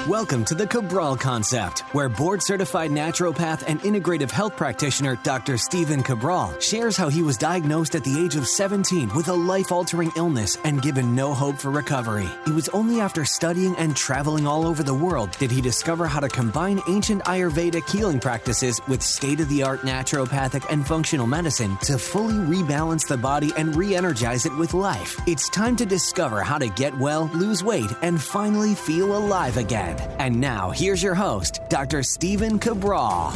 Welcome to the Cabral Concept, where board-certified naturopath and integrative health practitioner Dr. Stephen Cabral shares how he was diagnosed at the age of 17 with a life-altering illness and given no hope for recovery. It was only after studying and traveling all over the world did he discover how to combine ancient Ayurvedic healing practices with state-of-the-art naturopathic and functional medicine to fully rebalance the body and re-energize it with life. It's time to discover how to get well, lose weight, and finally feel alive again. And now, here's your host, Dr. Stephen Cabral.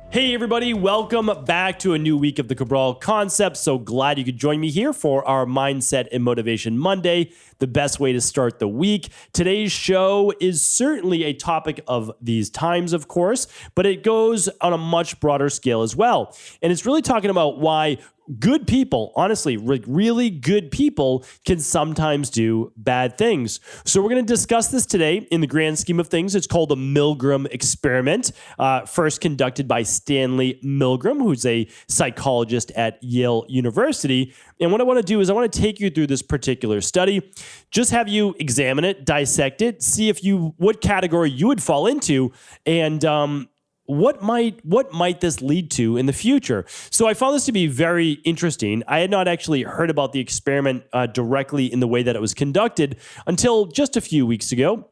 Hey everybody, welcome back to a new week of the Cabral Concept. So glad you could join me here for our Mindset and Motivation Monday, the best way to start the week. Today's show is certainly a topic of these times, of course, but it goes on a much broader scale as well. And it's really talking about why good people, honestly, really good people can sometimes do bad things. So we're going to discuss this today in the grand scheme of things. It's called the Milgram experiment, first conducted by Stanley Milgram, who's a psychologist at Yale University. And what I want to do is I want to take you through this particular study, just have you examine it, dissect it, see what category you would fall into, and what might this lead to in the future? So I found this to be very interesting. I had not actually heard about the experiment directly in the way that it was conducted until just a few weeks ago.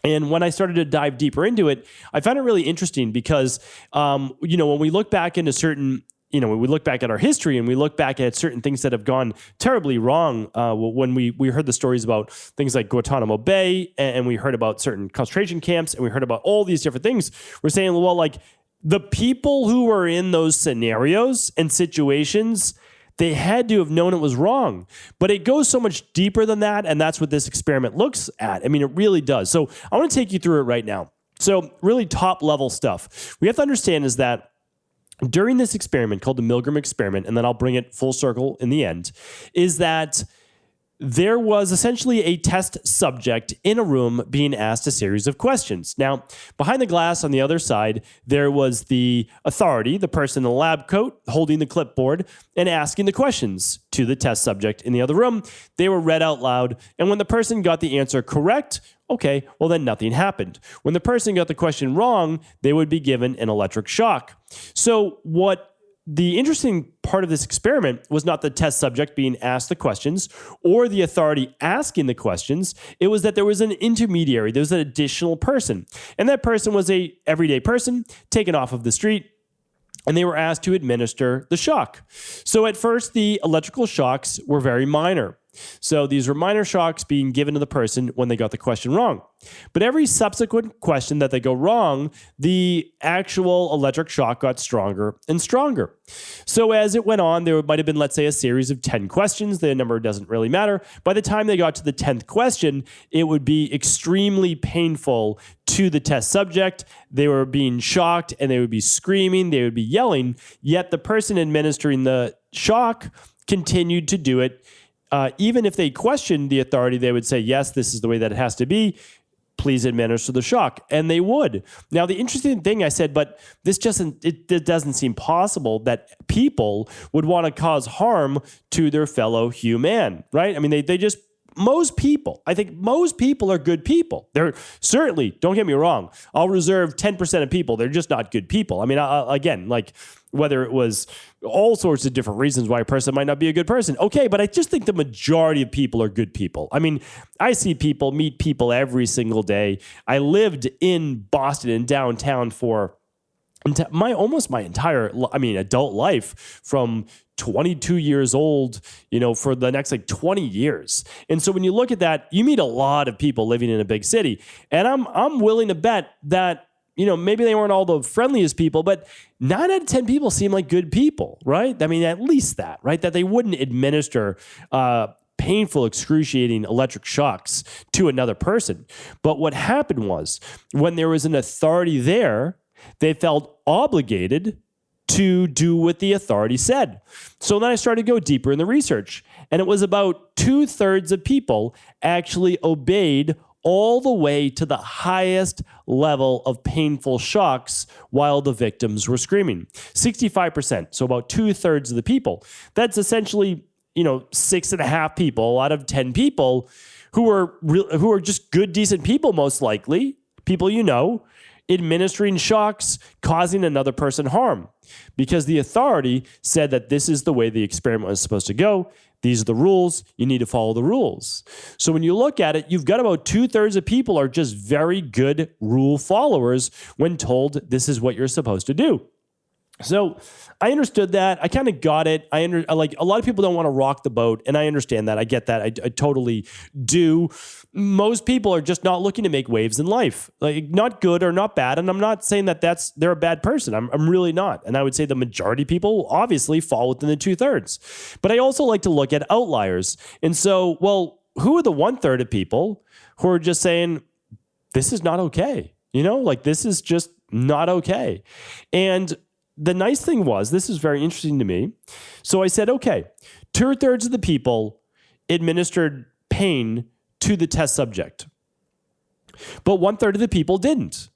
And when I started to dive deeper into it, I found it really interesting because, when we look back into certain when we look back at our history and we look back at certain things that have gone terribly wrong, when we heard the stories about things like Guantanamo Bay, and we heard about certain concentration camps, and we heard about all these different things, we're saying, well, like the people who were in those scenarios and situations, they had to have known it was wrong. But it goes so much deeper than that, and that's what this experiment looks at. I mean, it really does. So I want to take you through it right now. So really top level stuff. We have to understand is that during this experiment called the Milgram experiment, and then I'll bring it full circle in the end, is that there was essentially a test subject in a room being asked a series of questions. Now, behind the glass on the other side, there was the authority, the person in the lab coat holding the clipboard and asking the questions to the test subject in the other room. They were read out loud, and when the person got the answer correct, okay, well then nothing happened. When the person got the question wrong, they would be given an electric shock. So what the interesting part of this experiment was not the test subject being asked the questions or the authority asking the questions. It was that there was an intermediary. There was an additional person. And that person was a everyday person taken off of the street, and they were asked to administer the shock. So at first, the electrical shocks were very minor. So these were minor shocks being given to the person when they got the question wrong. But every subsequent question that they go wrong, the actual electric shock got stronger and stronger. So as it went on, there might have been, let's say, a series of 10 questions. The number doesn't really matter. By the time they got to the 10th question, it would be extremely painful to the test subject. They were being shocked and they would be screaming, they would be yelling, yet the person administering the shock continued to do it. Even if they questioned the authority, they would say, yes, this is the way that it has to be. Please administer the shock. And they would. Now, the interesting thing I said, but this it doesn't seem possible that people would want to cause harm to their fellow human, right? I mean, most people are good people. They're certainly, don't get me wrong, I'll reserve 10% of people. They're just not good people. I mean, again, like whether it was all sorts of different reasons why a person might not be a good person. Okay, but I just think the majority of people are good people. I mean, I see people, meet people every single day. I lived in Boston, in downtown for almost my entire, adult life from 22 years old, for the next 20 years. And so when you look at that, you meet a lot of people living in a big city. And I'm willing to bet that, maybe they weren't all the friendliest people, but 9 out of 10 people seem like good people, right? I mean, at least that, right? That they wouldn't administer painful, excruciating electric shocks to another person. But what happened was when there was an authority there, they felt obligated to do what the authority said. So then I started to go deeper in the research, and it was about 2/3 of people actually obeyed all the way to the highest level of painful shocks while the victims were screaming. 65%, so about 2/3 of the people. That's essentially 6.5 people out of 10 people who are just good, decent people, most likely, people administering shocks, causing another person harm. Because the authority said that this is the way the experiment was supposed to go. These are the rules. You need to follow the rules. So when you look at it, you've got about 2/3 of people are just very good rule followers when told this is what you're supposed to do. So I understood that. I kind of got it. Like a lot of people don't want to rock the boat, and I understand that. I get that. I totally do. Most people are just not looking to make waves in life, like not good or not bad. And I'm not saying that they're a bad person. I'm really not. And I would say the majority of people obviously fall within the 2/3. But I also like to look at outliers. And so, who are the 1/3 of people who are just saying, this is not okay? Like this is just not okay. And the nice thing was, this is very interesting to me. So I said, okay, 2/3 of the people administered pain to the test subject, but 1/3 of the people didn't.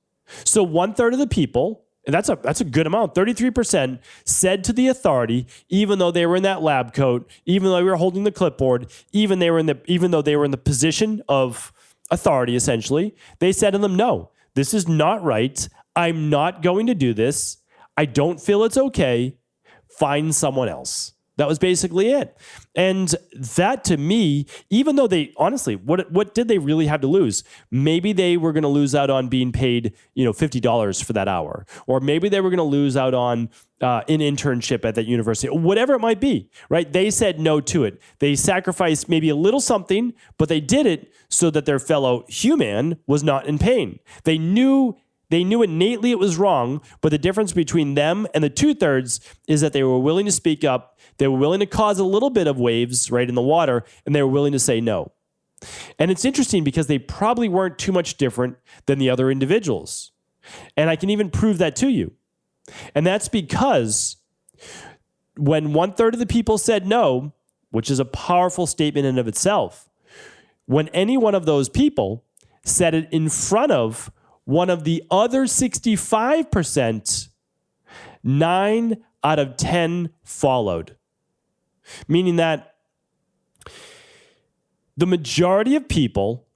So 1/3 of the people, and that's a good amount, 33% said to the authority, even though they were in that lab coat, even though they were holding the clipboard, even though they were in the position of authority, essentially, they said to them, no, this is not right. I'm not going to do this. I don't feel it's okay. Find someone else. That was basically it. And that to me, even though they honestly, what did they really have to lose? Maybe they were going to lose out on being paid, $50 for that hour, or maybe they were going to lose out on an internship at that university, or whatever it might be, right? They said no to it. They sacrificed maybe a little something, but they did it so that their fellow human was not in pain. They knew innately it was wrong, but the difference between them and the 2/3 is that they were willing to speak up, they were willing to cause a little bit of waves right in the water, and they were willing to say no. And it's interesting because they probably weren't too much different than the other individuals. And I can even prove that to you. And that's because when 1/3 of the people said no, which is a powerful statement in and of itself, when any one of those people said it in front of one of the other 65%, 9 out of 10 followed. Meaning that the majority of people,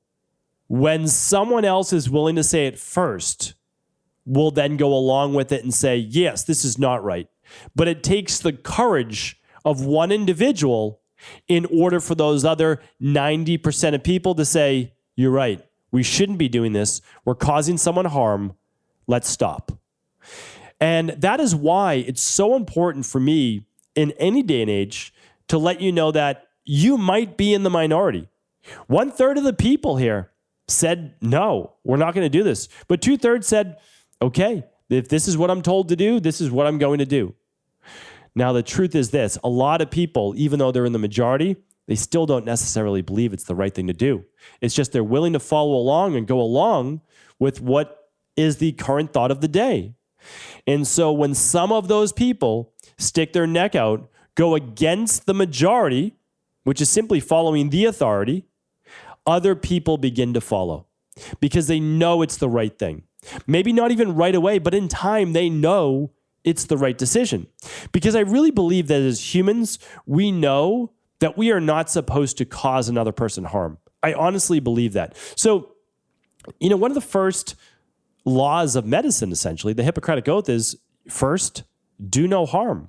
when someone else is willing to say it first, will then go along with it and say, yes, this is not right. But it takes the courage of one individual in order for those other 90% of people to say, you're right. We shouldn't be doing this. We're causing someone harm. Let's stop. And that is why it's so important for me in any day and age to let you know that you might be in the minority. 1/3 of the people here said, no, we're not going to do this. But 2/3 said, okay, if this is what I'm told to do, this is what I'm going to do. Now, the truth is this. A lot of people, even though they're in the majority, they still don't necessarily believe it's the right thing to do. It's just they're willing to follow along and go along with what is the current thought of the day. And so when some of those people stick their neck out, go against the majority, which is simply following the authority, other people begin to follow because they know it's the right thing. Maybe not even right away, but in time, they know it's the right decision. Because I really believe that as humans, we know that we are not supposed to cause another person harm. I honestly believe that. So, one of the first laws of medicine, essentially, the Hippocratic Oath is first, do no harm.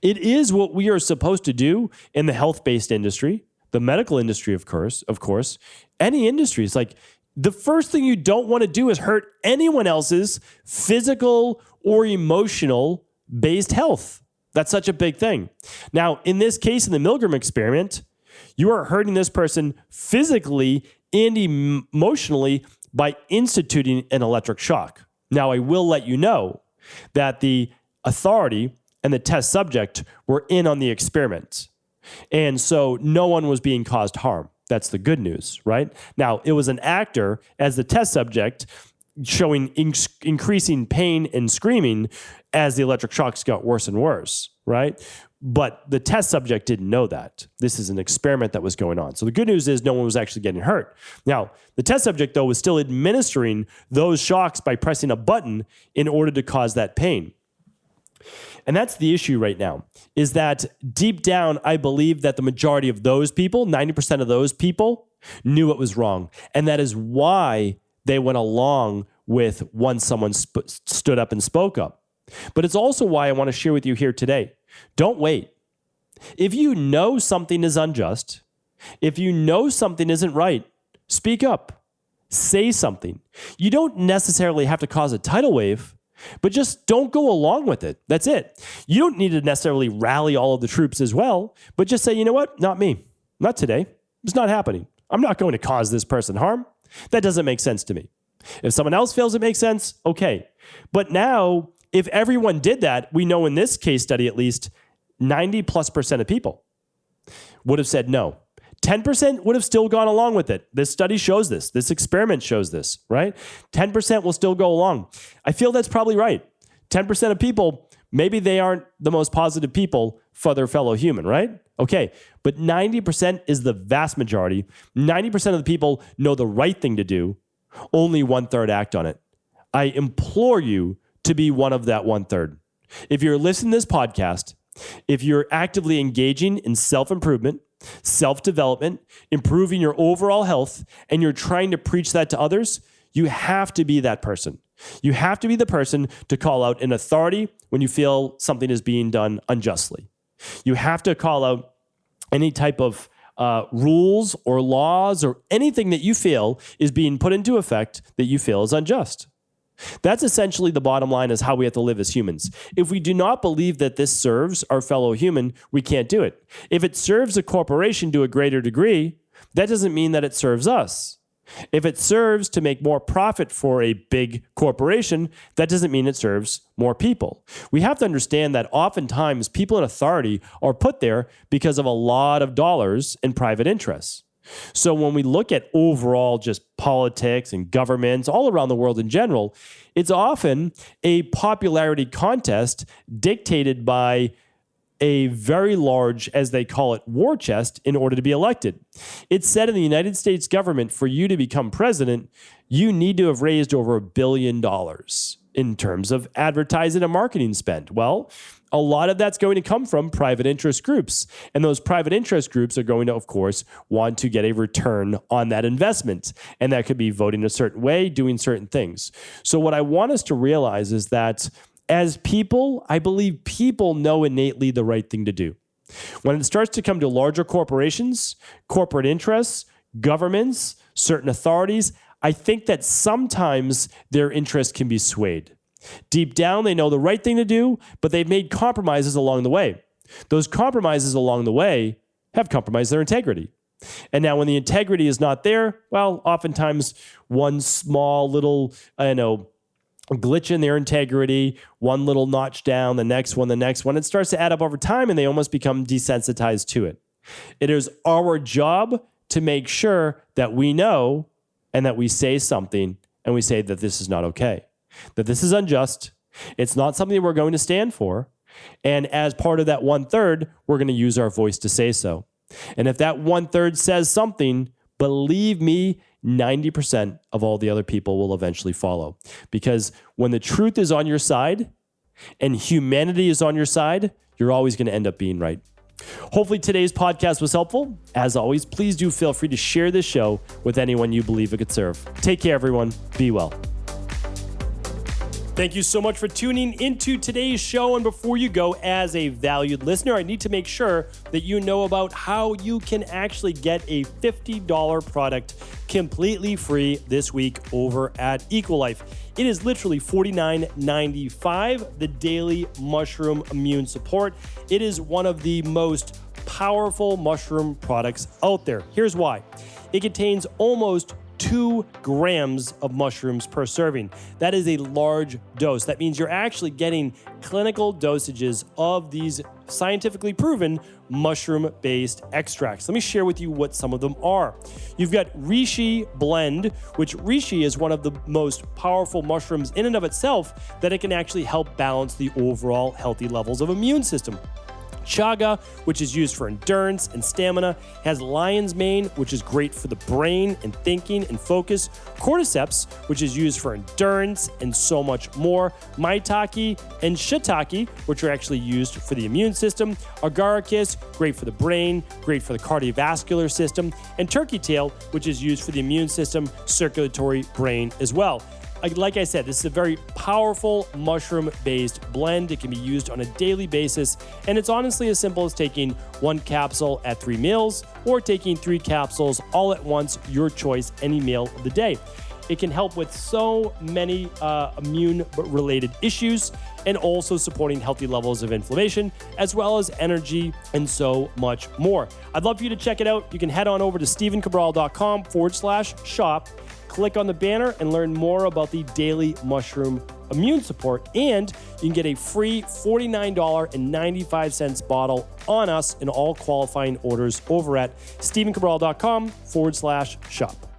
It is what we are supposed to do in the health-based industry, the medical industry, of course, any industry. It's like the first thing you don't want to do is hurt anyone else's physical or emotional based health. That's such a big thing. Now, in this case, in the Milgram experiment, you are hurting this person physically and emotionally by instituting an electric shock. Now, I will let you know that the authority and the test subject were in on the experiment. And so no one was being caused harm. That's the good news, right? Now, it was an actor as the test subject showing increasing pain and screaming as the electric shocks got worse and worse, right? But the test subject didn't know that. This is an experiment that was going on. So the good news is no one was actually getting hurt. Now, the test subject, though, was still administering those shocks by pressing a button in order to cause that pain. And that's the issue right now, is that deep down, I believe that the majority of those people, 90% of those people, knew it was wrong. And that is why they went along with once someone stood up and spoke up. But it's also why I want to share with you here today. Don't wait. If you know something is unjust, if you know something isn't right, speak up. Say something. You don't necessarily have to cause a tidal wave, but just don't go along with it. That's it. You don't need to necessarily rally all of the troops as well, but just say, you know what? Not me. Not today. It's not happening. I'm not going to cause this person harm. That doesn't make sense to me. If someone else feels it makes sense, okay. But now, if everyone did that, we know in this case study at least 90+% of people would have said no. 10% would have still gone along with it. This study shows this. This experiment shows this, right? 10% will still go along. I feel that's probably right. 10% of people, maybe they aren't the most positive people for their fellow human, right? Okay, but 90% is the vast majority. 90% of the people know the right thing to do. Only 1/3 act on it. I implore you to be one of that 1/3. If you're listening to this podcast, if you're actively engaging in self-improvement, self-development, improving your overall health, and you're trying to preach that to others, you have to be that person. You have to be the person to call out an authority when you feel something is being done unjustly. You have to call out any type of rules or laws or anything that you feel is being put into effect that you feel is unjust. That's essentially the bottom line, is how we have to live as humans. If we do not believe that this serves our fellow human, we can't do it. If it serves a corporation to a greater degree, that doesn't mean that it serves us. If it serves to make more profit for a big corporation, that doesn't mean it serves more people. We have to understand that oftentimes people in authority are put there because of a lot of dollars and private interests. So when we look at overall just politics and governments all around the world in general, it's often a popularity contest dictated by a very large, as they call it, war chest in order to be elected. It's said in the United States government, for you to become president, you need to have raised over $1 billion in terms of advertising and marketing spend. Well, a lot of that's going to come from private interest groups. And those private interest groups are going to, of course, want to get a return on that investment. And that could be voting a certain way, doing certain things. So what I want us to realize is that as people, I believe people know innately the right thing to do. When it starts to come to larger corporations, corporate interests, governments, certain authorities, I think that sometimes their interest can be swayed. Deep down, they know the right thing to do, but they've made compromises along the way. Those compromises along the way have compromised their integrity. And now when the integrity is not there, well, oftentimes one small little, glitch in their integrity, one little notch down, the next one, it starts to add up over time and they almost become desensitized to it. It is our job to make sure that we know and that we say something and we say that this is not okay, that this is unjust. It's not something that we're going to stand for. And as part of that 1/3, we're going to use our voice to say so. And if that 1/3 says something, believe me, 90% of all the other people will eventually follow. Because when the truth is on your side and humanity is on your side, you're always going to end up being right. Hopefully today's podcast was helpful. As always, please do feel free to share this show with anyone you believe it could serve. Take care, everyone. Be well. Thank you so much for tuning into today's show. And before you go, as a valued listener, I need to make sure that you know about how you can actually get a $50 product completely free this week over at Equalife. It is literally $49.95, the Daily Mushroom Immune Support. It is one of the most powerful mushroom products out there. Here's why. It contains almost 2 grams of mushrooms per serving. That is a large dose. That means you're actually getting clinical dosages of these scientifically proven mushroom-based extracts. Let me share with you what some of them are. You've got reishi blend, which reishi is one of the most powerful mushrooms in and of itself, that it can actually help balance the overall healthy levels of immune system. Chaga, which is used for endurance and stamina, has lion's mane, which is great for the brain and thinking and focus, cordyceps, which is used for endurance and so much more, maitake and shiitake, which are actually used for the immune system, agaricus, great for the brain, great for the cardiovascular system, and turkey tail, which is used for the immune system, circulatory, brain as well. Like I said, this is a very powerful mushroom-based blend. It can be used on a daily basis, and it's honestly as simple as taking 1 capsule at 3 meals or taking 3 capsules all at once, your choice, any meal of the day. It can help with so many immune-related issues and also supporting healthy levels of inflammation, as well as energy and so much more. I'd love for you to check it out. You can head on over to stevencabral.com/shop. Click on the banner and learn more about the daily mushroom immune support. And you can get a free $49.95 bottle on us in all qualifying orders over at stevencabral.com/shop.